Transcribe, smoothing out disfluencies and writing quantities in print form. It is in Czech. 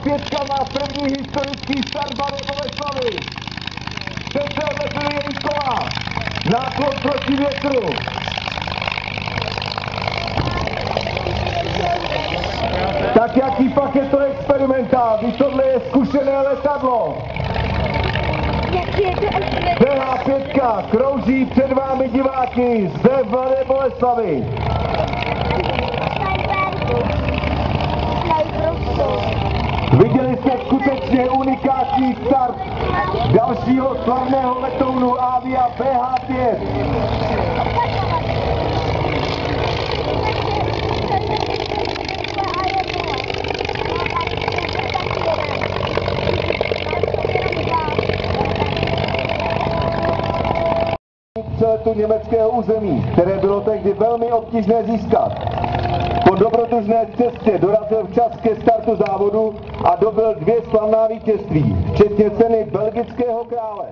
BH5 má první historický start Mladé Boleslavi. Přece vedli její kola. Náklon proti větru. Tak jaký pak je to experimentál, když tohle je zkušené letadlo. BH5 krouží před vámi diváky zde v Mladé Boleslavi. Viděli jste skutečně unikátní start dalšího slavného letounu Avia BH5. Přeletu německého území, které bylo tehdy velmi obtížné získat. Po dobrodružné cestě dorazil včas ke startu závodu a dobyl 2 slavná vítězství, včetně ceny belgického krále.